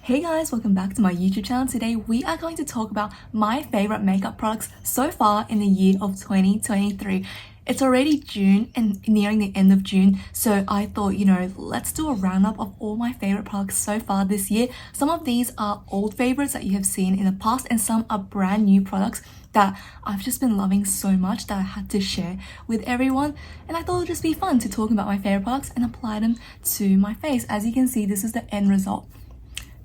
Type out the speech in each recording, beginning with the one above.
Hey guys, welcome back to my YouTube channel. Today we are going to talk about my favorite makeup products so far in the year of 2023. It's already June and nearing the end of June, so I thought, let's do a roundup of all my favorite products so far this year. Some of these are old favorites that you have seen in the past, and some are brand new products that I've just been loving so much that I had to share with everyone. And I thought it would just be fun to talk about my favorite products and apply them to my face. As you can see, this is the end result.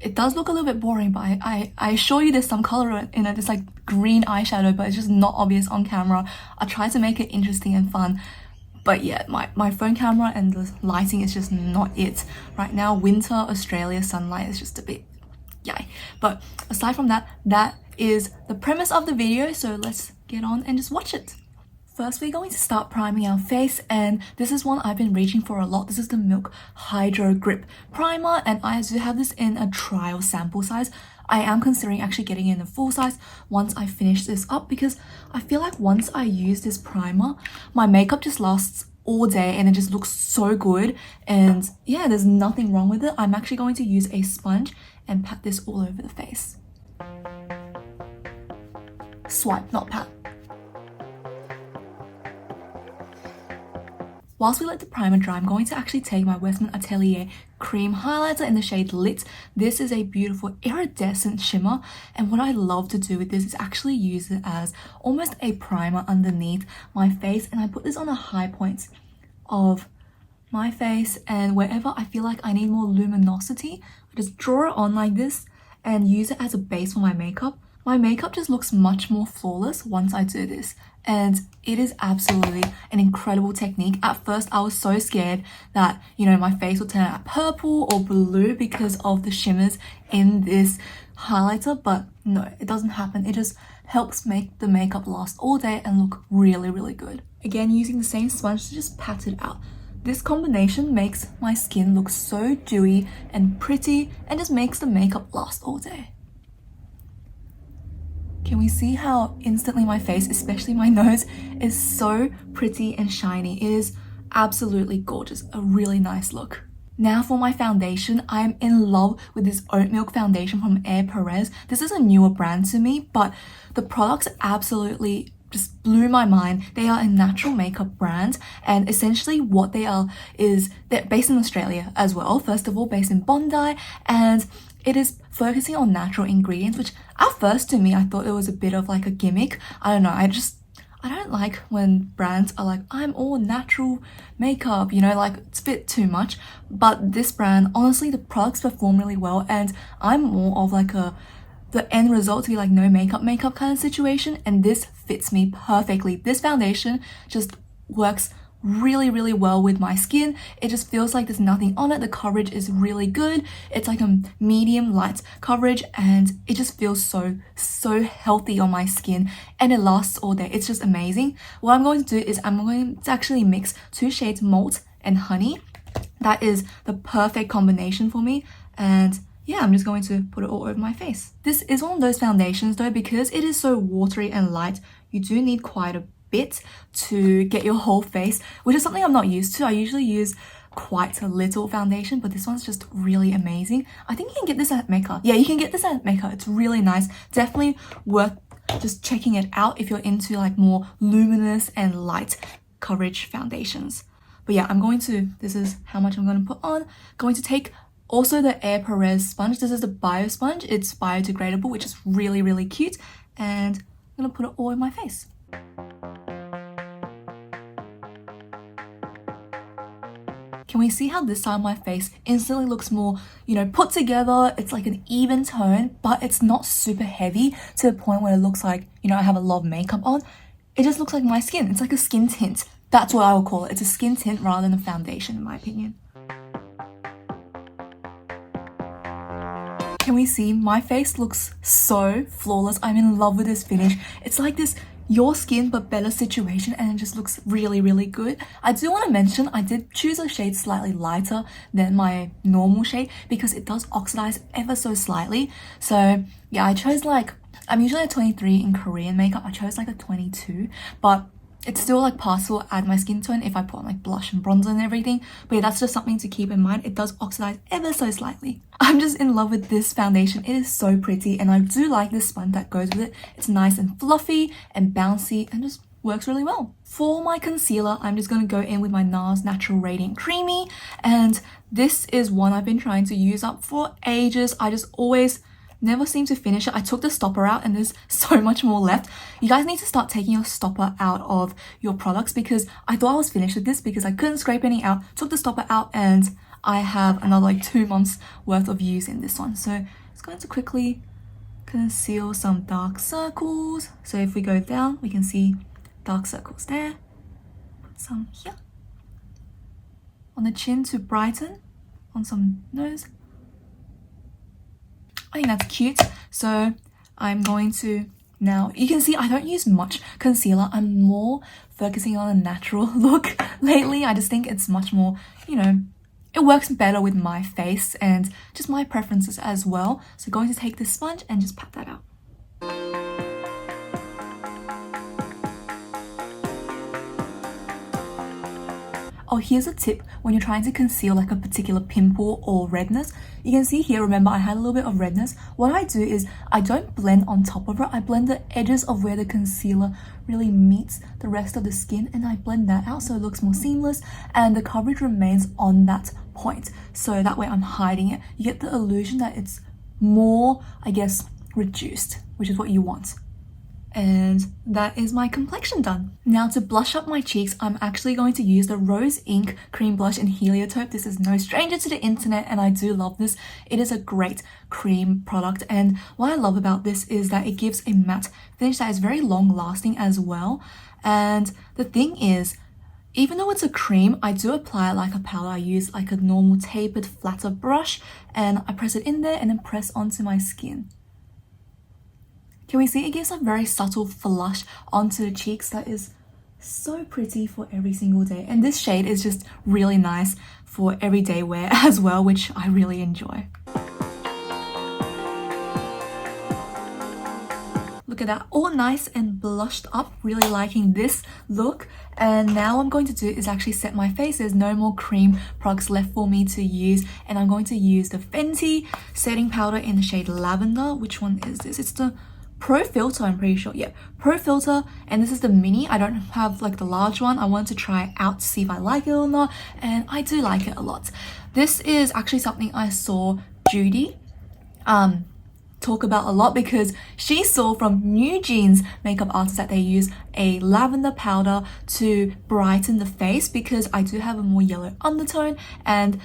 It does look a little bit boring, but I assure you there's some color in it. It's like green eyeshadow, but it's just not obvious on camera. I tried to make it interesting and fun, but yeah, my phone camera and the lighting is just not it. Right now, winter Australia sunlight is just a bit yay. But aside from that, that is the premise of the video, so let's get on and just watch it. First, we're going to start priming our face, and this is one I've been reaching for a lot. This is the Milk Hydrogrip Primer, and I do have this in a trial sample size. I am considering actually getting it in a full size once I finish this up, because I feel like once I use this primer, my makeup just lasts all day and it just looks so good. And yeah, there's nothing wrong with it. I'm actually going to use a sponge and pat this all over the face. Swipe, not pat. Whilst we let the primer dry, I'm going to actually take my Westman Atelier Cream Highlighter in the shade Lit. This is a beautiful iridescent shimmer, and what I love to do with this is actually use it as almost a primer underneath my face, and I put this on the high points of my face, and wherever I feel like I need more luminosity, I just draw it on like this and use it as a base for my makeup. My makeup just looks much more flawless once I do this, and it is absolutely an incredible technique. At first, I was so scared that, my face would turn out purple or blue because of the shimmers in this highlighter, but no, it doesn't happen. It just helps make the makeup last all day and look really, really good. Again, using the same sponge to just pat it out. This combination makes my skin look so dewy and pretty and just makes the makeup last all day. Can we see how instantly my face, especially my nose, is so pretty and shiny? It is absolutely gorgeous, a really nice look. Now for my foundation, I am in love with this oat milk foundation from Perez. This is a newer brand to me, but the products absolutely just blew my mind. They are a natural makeup brand, and essentially what they are is they're based in Australia as well. First of all, based in Bondi, and it is focusing on natural ingredients, which at first to me, I thought it was a bit of like a gimmick. I don't know, I don't like when brands are like, I'm all natural makeup, like it's a bit too much. But this brand, honestly, the products perform really well, and I'm more of like the end result to be like no makeup kind of situation, and this fits me perfectly. This foundation just works really, really well with my skin. It just feels like there's nothing on it. The coverage is really good. It's like a medium light coverage, and it just feels so healthy on my skin, and it lasts all day. It's just amazing. What I'm going to do is I'm going to actually mix 2 shades Malt and Honey. That is the perfect combination for me, and yeah, I'm just going to put it all over my face. This is one of those foundations though, because it is so watery and light, you do need quite a bit to get your whole face, which is something I'm not used to. I usually use quite a little foundation, but this one's just really amazing. I think you can get this at Mecca. Yeah, you can get this at Mecca. It's really nice. Definitely worth just checking it out if you're into like more luminous and light coverage foundations. But yeah, this is how much I'm going to put on. Going to take also the Perez sponge. This is the bio sponge. It's biodegradable, which is really, really cute. And I'm going to put it all in my face. Can we see how this side of my face instantly looks more, put together? It's like an even tone, but it's not super heavy to the point where it looks like, I have a lot of makeup on. It just looks like my skin. It's like a skin tint. That's what I would call it. It's a skin tint rather than a foundation, in my opinion. Can we see my face looks so flawless? I'm in love with this finish. It's like this your skin but better situation, and it just looks really, really good. I do want to mention I did choose a shade slightly lighter than my normal shade because it does oxidize ever so slightly. So yeah, I chose I'm usually a 23 in Korean makeup. I chose like a 22, but it's still like possible to add my skin tone if I put on like blush and bronzer and everything, but yeah, that's just something to keep in mind. It does oxidize ever so slightly. I'm just in love with this foundation. It is so pretty, and I do like the sponge that goes with it. It's nice and fluffy and bouncy and just works really well. For my concealer, I'm just going to go in with my NARS Natural Radiant Creamy, and this is one I've been trying to use up for ages. I just always never seem to finish it. I took the stopper out and there's so much more left. You guys need to start taking your stopper out of your products, because I thought I was finished with this because I couldn't scrape any out. Took the stopper out and I have another like 2 months worth of use in this one. So it's going to quickly conceal some dark circles. So if we go down, we can see dark circles there. Put some here. On the chin to brighten. On some nose. I think that's cute. So I'm going to now, you can see I don't use much concealer. I'm more focusing on a natural look lately. I just think it's much more, you know, it works better with my face and just my preferences as well. So going to take this sponge and just pat that out. Oh, here's a tip when you're trying to conceal like a particular pimple or redness. You can see here, remember I had a little bit of redness. What I do is I don't blend on top of it. I blend the edges of where the concealer really meets the rest of the skin, and I blend that out so it looks more seamless and the coverage remains on that point. So that way I'm hiding it. You get the illusion that it's more, I guess, reduced, which is what you want. And that is my complexion done. Now to blush up my cheeks, I'm actually going to use the Rose Ink Cream Blush in Heliotrope. This is no stranger to the internet and I do love this. It is a great cream product, and what I love about this is that it gives a matte finish that is very long lasting as well. And the thing is, even though it's a cream, I do apply it like a powder. I use like a normal tapered flatter brush and I press it in there and then press onto my skin. Can we see it gives a very subtle flush onto the cheeks that is so pretty for every single day. And this shade is just really nice for everyday wear as well, which I really enjoy. Look at that, all nice and blushed up, really liking this look. And now what I'm going to do is actually set my face. There's no more cream products left for me to use, and I'm going to use the Fenty setting powder in the shade Lavender. Which one is this? It's the Pro Filter, I'm pretty sure. Yeah, Pro Filter, and this is the mini. I don't have like the large one. I want to try it out to see if I like it or not, and I do like it a lot. This is actually something I saw Judy talk about a lot, because she saw from New Jeans makeup artists that they use a lavender powder to brighten the face, because I do have a more yellow undertone, and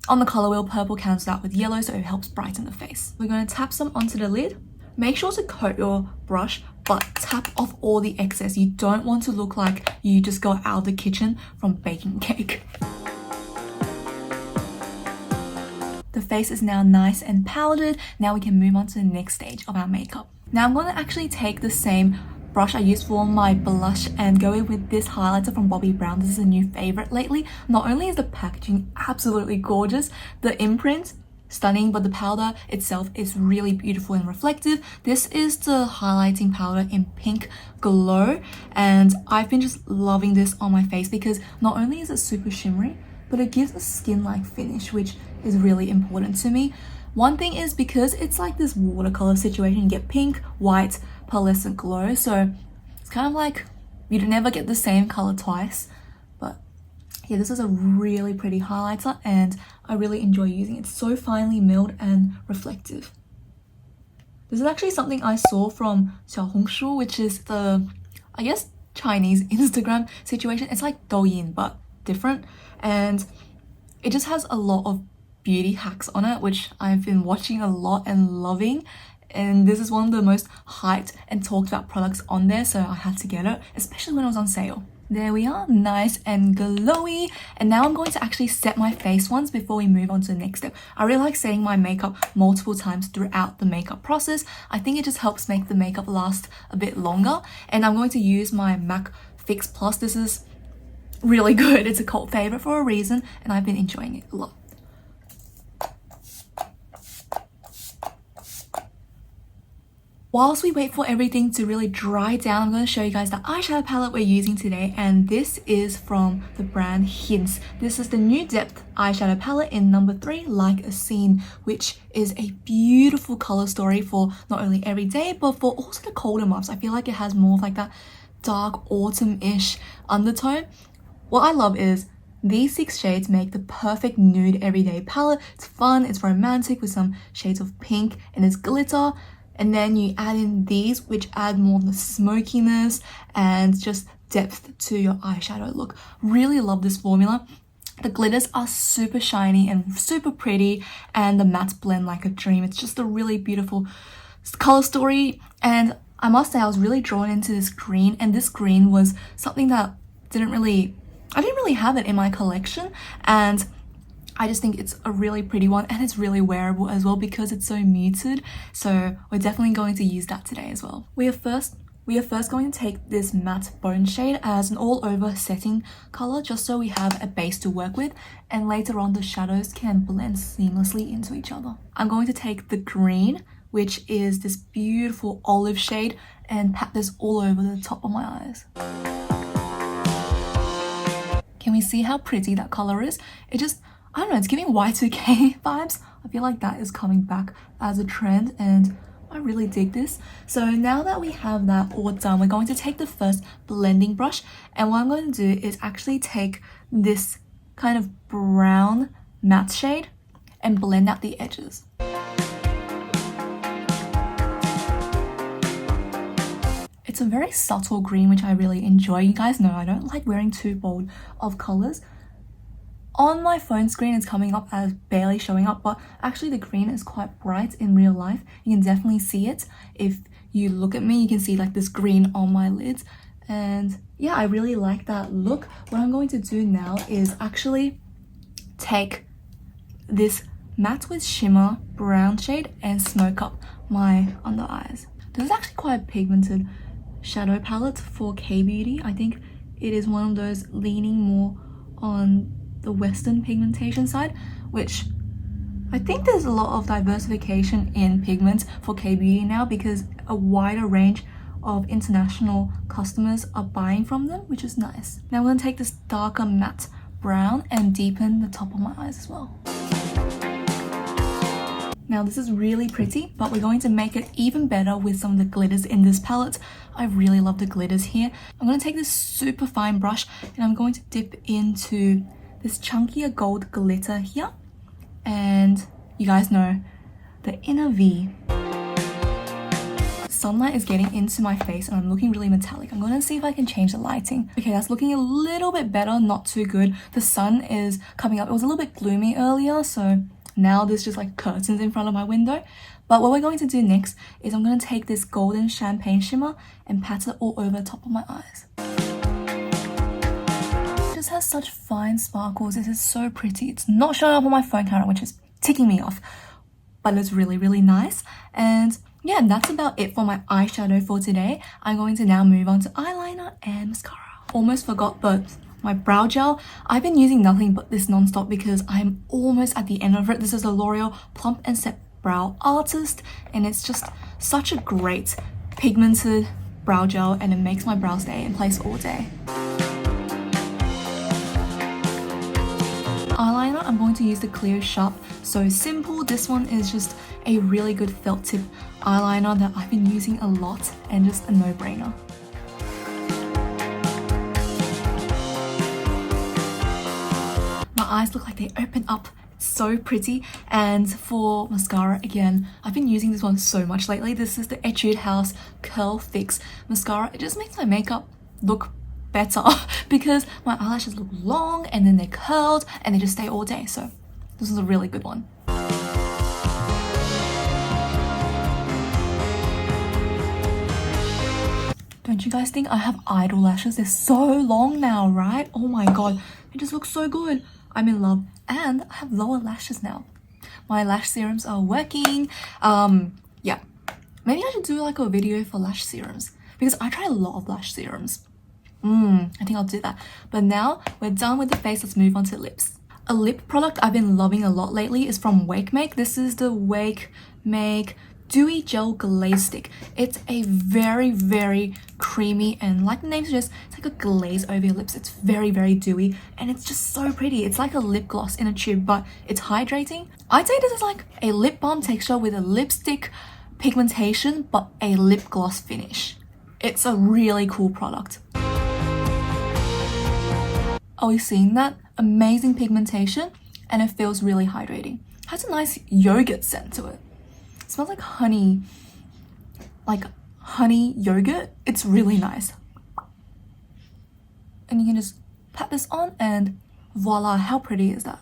on the color wheel purple cancels out with yellow, so it helps brighten the face. We're going to tap some onto the lid. Make sure to coat your brush, but tap off all the excess. You don't want to look like you just got out of the kitchen from baking cake. The face is now nice and powdered. Now we can move on to the next stage of our makeup. Now I'm going to actually take the same brush I used for my blush and go in with this highlighter from Bobbi Brown. This is a new favorite lately. Not only is the packaging absolutely gorgeous, the imprint stunning, but the powder itself is really beautiful and reflective. This is the highlighting powder in Pink Glow, and I've been just loving this on my face because not only is it super shimmery, but it gives a skin-like finish, which is really important to me. One thing is, because it's like this watercolor situation, you get pink, white, pearlescent glow, so it's kind of like you'd never get the same color twice. But yeah, this is a really pretty highlighter and I really enjoy using it. It's so finely milled and reflective. This is actually something I saw from Xiaohongshu, which is the, I guess, Chinese Instagram situation. It's like Douyin, but different. And it just has a lot of beauty hacks on it, which I've been watching a lot and loving. And this is one of the most hyped and talked about products on there, so I had to get it, especially when it was on sale. There we are, nice and glowy. And now I'm going to actually set my face once before we move on to the next step. I really like setting my makeup multiple times throughout the makeup process. I think it just helps make the makeup last a bit longer. And I'm going to use my MAC Fix Plus. This is really good. It's a cult favorite for a reason, and I've been enjoying it a lot. Whilst we wait for everything to really dry down, I'm going to show you guys the eyeshadow palette we're using today, and this is from the brand Hince. This is the new depth eyeshadow palette in number 3, Like a Scene, which is a beautiful color story for not only every day but for also the colder months. I feel like it has more of like that dark autumn-ish undertone. What I love is these 6 shades make the perfect nude everyday palette. It's fun, it's romantic with some shades of pink and it's glitter. And then you add in these, which add more of the smokiness and just depth to your eyeshadow look. Really love this formula. The glitters are super shiny and super pretty, and the mattes blend like a dream. It's just a really beautiful color story. And I must say I was really drawn into this green, and this green was something that I didn't really have it in my collection, and I just think it's a really pretty one, and it's really wearable as well because it's so muted. So we're definitely going to use that today as well. We are first going to take this matte bone shade as an all over setting color, just so we have a base to work with, and later on the shadows can blend seamlessly into each other. I'm going to take the green, which is this beautiful olive shade, and pat this all over the top of my eyes. Can we see how pretty that color is? It just, I don't know, it's giving Y2K vibes. I feel like that is coming back as a trend, and I really dig this. So now that we have that all done, we're going to take the first blending brush, and what I'm going to do is actually take this kind of brown matte shade and blend out the edges. It's a very subtle green, which I really enjoy. You guys know I don't like wearing too bold of colors. On my phone screen it's coming up as barely showing up, but actually the green is quite bright in real life. You can definitely see it. If you look at me, you can see like this green on my lids, and yeah, I really like that look. What I'm going to do now is actually take this matte with shimmer brown shade and smoke up my under eyes. This is actually quite a pigmented shadow palette for K-beauty. I think it is one of those leaning more on the Western pigmentation side, which I think there's a lot of diversification in pigments for K-beauty now because a wider range of international customers are buying from them, which is nice. Now I'm going to take this darker matte brown and deepen the top of my eyes as well. Now this is really pretty, but we're going to make it even better with some of the glitters in this palette. I really love the glitters here. I'm going to take this super fine brush and I'm going to dip into this chunkier gold glitter here, and you guys know the inner V. Sunlight is getting into my face and I'm looking really metallic. I'm going to see if I can change the lighting. Okay, that's looking a little bit better, not too good. The sun is coming up. It was a little bit gloomy earlier, so now there's just like curtains in front of my window. But what we're going to do next is I'm going to take this golden champagne shimmer and pat it all over the top of my eyes. Just has such fine sparkles. This is so pretty. It's not showing up on my phone camera, which is ticking me off, but it's really, really nice. And yeah, that's about it for my eyeshadow for today. I'm going to now move on to eyeliner and mascara. Almost forgot, but my brow gel, I've been using nothing but this non-stop because I'm almost at the end of it. This is a L'Oreal Plump and Set Brow Artist, and it's just such a great pigmented brow gel, and it makes my brows stay in place all day. Eyeliner, I'm going to use the Clio Sharp So Simple. This one is just a really good felt tip eyeliner that I've been using a lot and just a no-brainer. My eyes look like they open up. It's so pretty. And for mascara, again, I've been using this one so much lately. This is the Etude House Curl Fix mascara. It just makes my makeup look better because my eyelashes look long and then they're curled and they just stay all day. So this is a really good one. Don't you guys think I have idol lashes? They're so long now, right? Oh my god, they just look so good. I'm in love, and I have lower lashes now. My lash serums are working. Yeah, maybe I should do like a video for lash serums because I try a lot of lash serums. I think I'll do that. But now we're done with the face. Let's move on to lips. A lip product I've been loving a lot lately is from Wakemake. This is the Wakemake Dewy Gel Glaze Stick. It's a very creamy, and like the name suggests, it's like a glaze over your lips. It's very dewy, and it's just so pretty. It's like a lip gloss in a tube, but it's hydrating. I'd say this is like a lip balm texture with a lipstick pigmentation, but a lip gloss finish. It's a really cool product. Are you seeing that? Amazing pigmentation, and it feels really hydrating. Has a nice yogurt scent to it. It smells like honey yogurt. It's really nice. And you can just pat this on and voila, how pretty is that?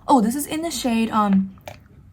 Oh, this is in the shade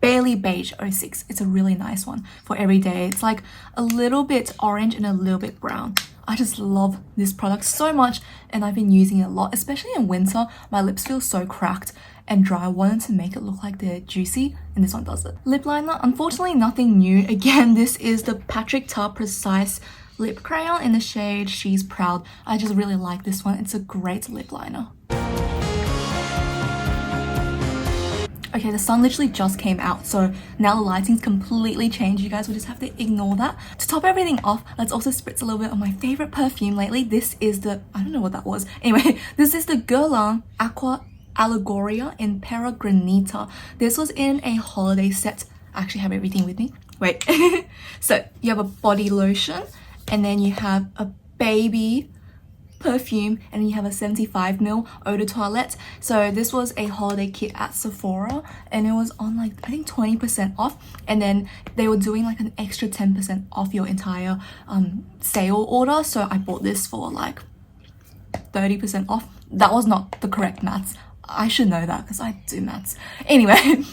Barely Beige 06. It's a really nice one for every day. It's like a little bit orange and a little bit brown. I just love this product so much, and I've been using it a lot, especially in winter. My lips feel so cracked and dry. I wanted to make it look like they're juicy, and this one does it. Lip liner, unfortunately nothing new. Again, this is the Patrick Ta Precise lip crayon in the shade She's Proud. I just really like this one. It's a great lip liner. Okay, the sun literally just came out, so now the lighting's completely changed. You guys will just have to ignore that. To top everything off, let's also spritz a little bit of my favorite perfume lately. This is the, I don't know what that was. Anyway, this is the Guerlain Aqua Allegoria in Peregrinita. This was in a holiday set. I actually have everything with me. Wait. So you have a body lotion, and then you have a baby perfume, and you have a 75ml eau de toilette. So this was a holiday kit at Sephora, and it was on like I think 20% off, and then they were doing like an extra 10% off your entire sale order. So I bought this for like 30% off. That was not the correct maths. I should know that because I do maths. Anyway,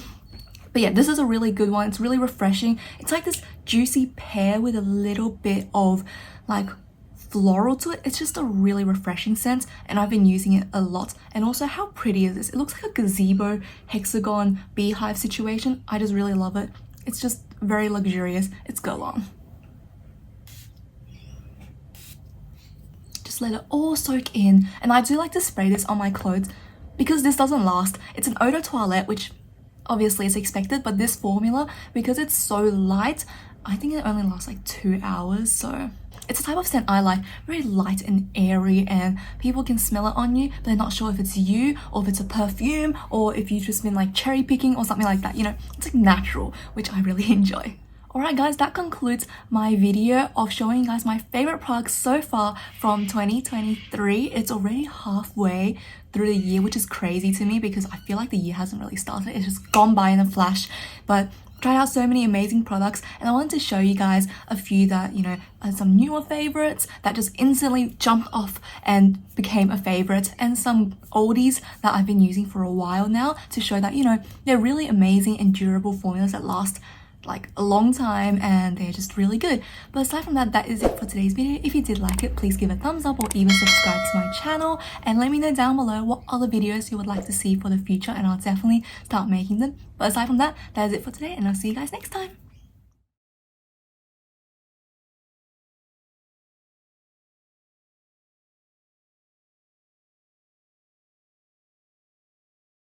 but yeah, this is a really good one. It's really refreshing. It's like this juicy pear with a little bit of like floral to it. It's just a really refreshing scent, and I've been using it a lot. And also, how pretty is this? It looks like a gazebo hexagon beehive situation. I just really love it. It's just very luxurious. It's Guerlain. Just let it all soak in, and I do like to spray this on my clothes because this doesn't last. It's an eau de toilette, which obviously is expected, but this formula, because it's so light, I think it only lasts like 2 hours. So it's a type of scent I like, very light and airy, and people can smell it on you, but they're not sure if it's you or if it's a perfume or if you've just been like cherry picking or something like that. You know, it's like natural, which I really enjoy. Alright guys, that concludes my video of showing you guys my favorite products so far from 2023. It's already halfway through the year, which is crazy to me because I feel like the year hasn't really started. It's just gone by in a flash. But tried out so many amazing products, and I wanted to show you guys a few that, you know, are some newer favorites that just instantly jumped off and became a favorite, and some oldies that I've been using for a while now to show that, you know, they're really amazing and durable formulas that last like a long time, and they're just really good. But aside from that, that is it for today's video. If you did like it, please give a thumbs up or even subscribe to my channel, and let me know down below what other videos you would like to see for the future, and I'll definitely start making them. But aside from that, that is it for today, and I'll see you guys next time.